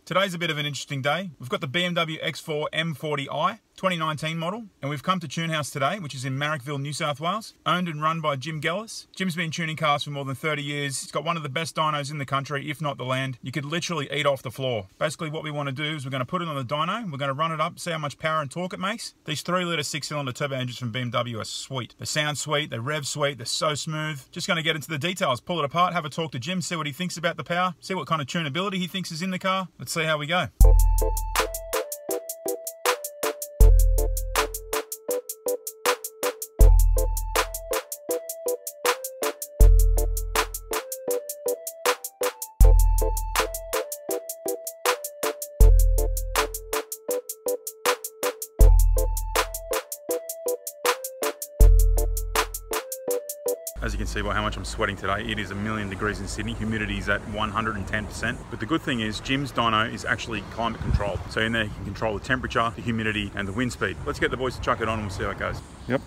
Today's a bit of an interesting day. We've got the BMW X4 M40i, 2019 model, and we've come to Tunehouse today, which is in Marrickville, New South Wales, owned and run by Jim Ghelis. Jim's been tuning cars for more than 30 years. He's got one of the best dynos in the country, if not the land. You could literally eat off the floor. Basically what we want to do is we're going to put it on the dyno, we're going to run it up, see how much power and torque it makes. These 3-litre 6-cylinder turbo engines from BMW are sweet. They sound sweet, they rev sweet, they're so smooth. Just going to get into the details, pull it apart, have a talk to Jim, see what he thinks about the power, see what kind of tunability he thinks is in the car. Let's see how we go. As you can see by how much I'm sweating today, it is 1,000,000 degrees in Sydney. Humidity is at 110%. But the good thing is Jim's dyno is actually climate controlled. So in there you can control the temperature, the humidity and the wind speed. Let's get the boys to chuck it on and we'll see how it goes. Yep.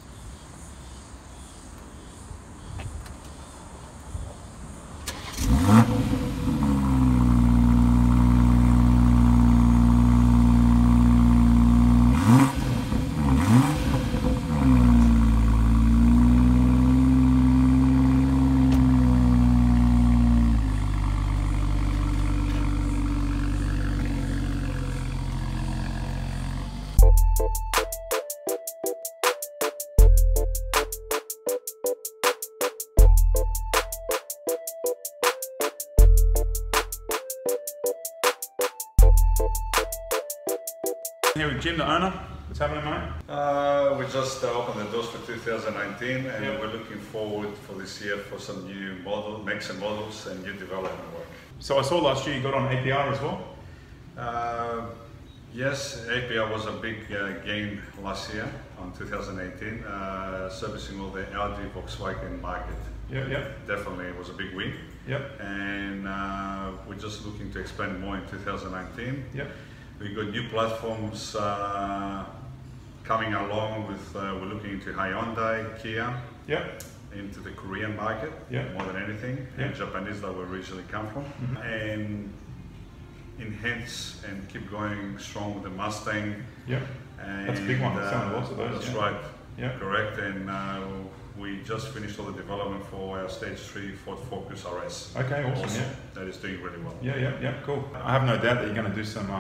Here with Jim, the owner. What's happening, mate? We just opened the doors for 2019 and we're looking forward for this year for some new makes and models and new development work. So I saw last year you got on APR as well? Yes, APR was a big gain last year on 2018, servicing all the Audi Volkswagen market. Yep. Definitely it was a big win. Yep. And we're just looking to expand more in 2019. Yep. We've got new platforms coming along with, we're looking into Hyundai, Kia, Yep. into the Korean market, Yep. more than anything, Yep. and Japanese that we originally come from, and enhance and keep going strong with the Mustang. Yep. And, that's a big one, selling lots of those. That's yeah. right, Yep. correct, and we just finished all the development for our Stage 3 Ford Focus RS. Okay, awesome, also, yeah. that is doing really well. Yeah, cool. I have no doubt that you're going to do some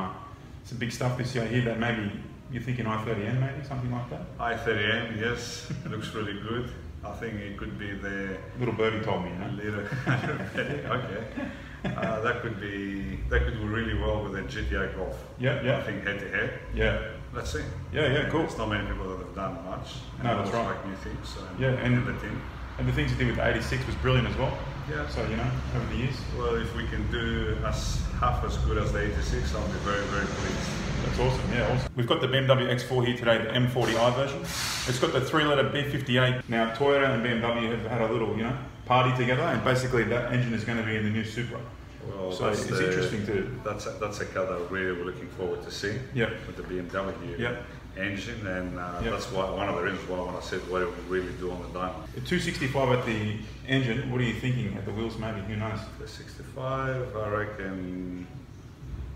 big stuff this year here that maybe you're thinking i30N maybe, something like that? i30N, yes, it looks really good. I think it could be the... Little birdie told me, you know? Little okay. That could do really well with a GTI Golf. Yeah. I think head to head. Yeah. Let's see. Yeah, cool. There's not many people that have done much. No, that's right. Like new things. So, and the team. And the things you did with the 86 was brilliant as well. Yeah. So, you know, over the years. Well, if we can do half as good as the 86, I'll be very, very pleased. That's awesome, yeah, awesome. We've got the BMW X4 here today, the M40i version. It's got the 3-litre B58. Now, Toyota and BMW have had a little, party together, and basically that engine is going to be in the new Supra. Well, so it's interesting too. That's a car that really we're looking forward to see. Yep. With the BMW. Yep. Engine, and that's one of the reasons why I want to see what it will really do on the dyno. 265 at the engine, what are you thinking at the wheels maybe, who knows? The 65, I reckon,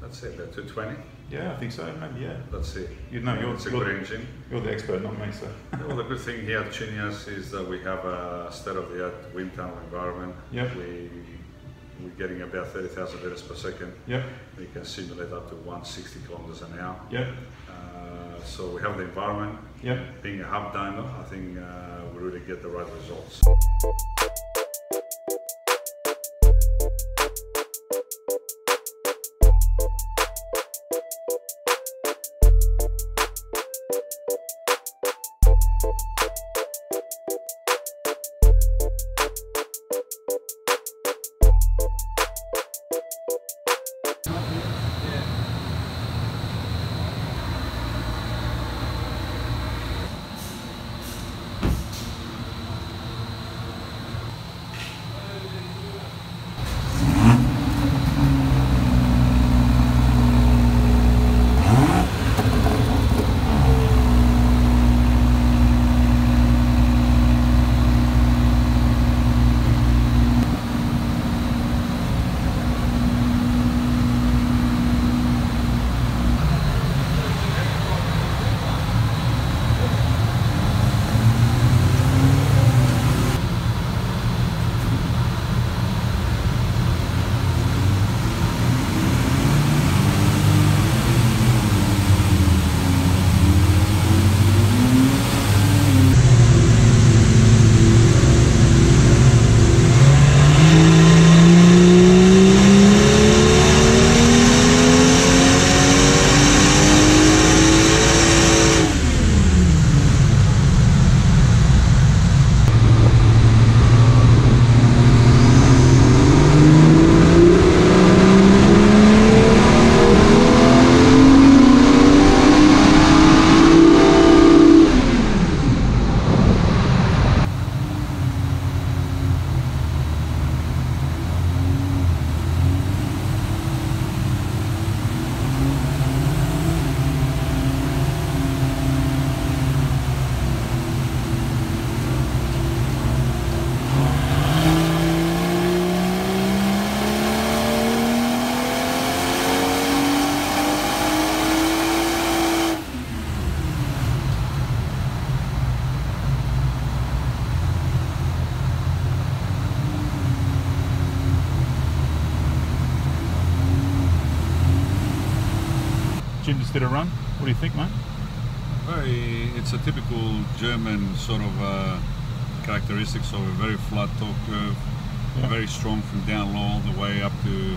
let's say about 220. Yeah, I think so, maybe, yeah. Let's see. It's a good engine. You're the expert, not me, so. Well, the good thing here at Tunehouse is that we have a state-of-the-art wind tunnel environment. Yep. We're getting about 30,000 litres per second. Yep. We can simulate up to 160 kilometres an hour. Yep. So we have the environment. Yep. Being a hub dyno, I think we really get the right results. Jim just did a run. What do you think, mate? It's a typical German sort of characteristics of a very flat top curve, very strong from down low all the way up to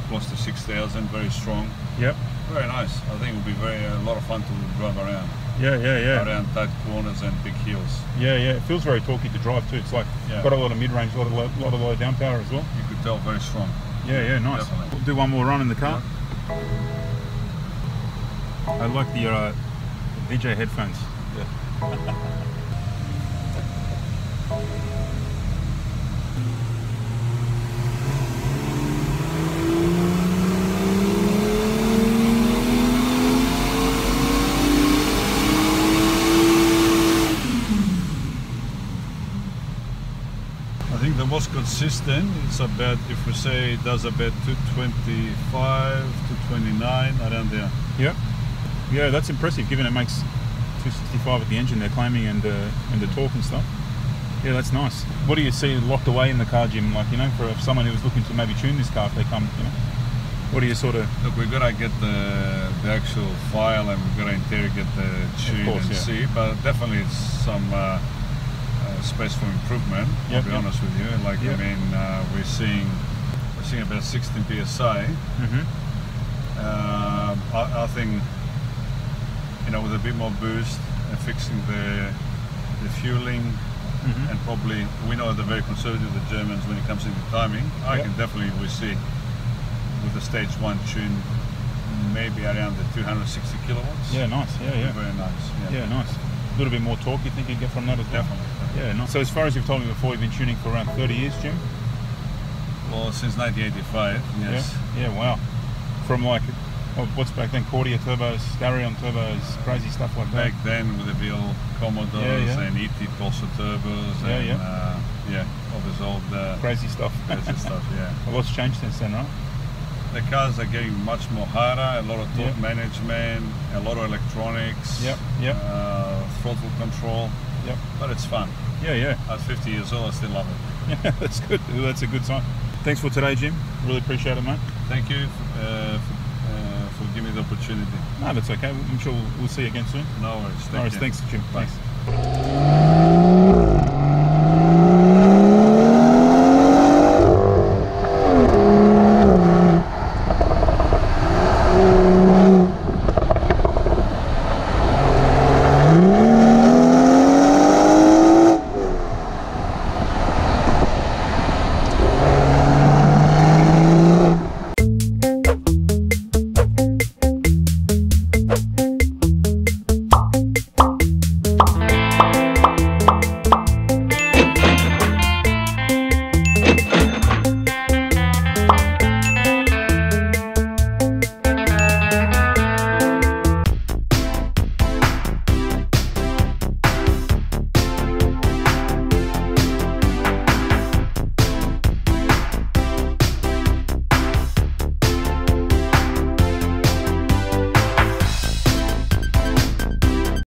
close to 6,000. Very strong. Yep. Very nice. I think it will be a lot of fun to drive around. Yeah. Around tight corners and big hills. Yeah. It feels very torquey to drive too. It's like got a lot of mid-range, a lot of low down power as well. You could tell very strong. Yeah, nice. Definitely. We'll do one more run in the car. I like the DJ headphones. Yeah. I think the most consistent, it's about, if we say it does about 225, 229, around there. Yep. Yeah, that's impressive given it makes 265 at the engine they're claiming and the torque and stuff. Yeah, that's nice. What do you see locked away in the car, Jim? Like, for someone who's looking to maybe tune this car if they come, what do you sort of... Look, we've got to get the actual file and we've got to interrogate the tune see, but definitely it's some space for improvement, I'll be honest with you. Like, I mean, we're seeing about 16 PSI. I think, with a bit more boost and fixing the fueling, and probably, we know they're very conservative, the Germans, when it comes to the timing. I can definitely, we see with the stage 1 tune, maybe around the 260 kilowatts. Yeah, nice. Yeah. Very nice. Yeah, nice. A little bit more torque you think you'd get from that as well? Definitely. Yeah, nice. So as far as you've told me before, you've been tuning for around 30 years, Jim? Well, since 1985, yes. Yeah, wow. From like, what's back then, Cordia turbos, Starion turbos, crazy stuff like that? Back then with the VL Commodores and ET Pulsar turbos and all this old... crazy stuff. Yeah. A lot's changed since then, right? The cars are getting much more harder, a lot of torque management, a lot of electronics, throttle control, but it's fun. Yeah. At 50 years old, I still love it. Yeah, that's good. That's a good sign. Thanks for today, Jim. Really appreciate it, mate. Thank you for giving me the opportunity. No, that's okay. I'm sure we'll see you again soon. No worries. Thanks, Jim. Bye. Thanks.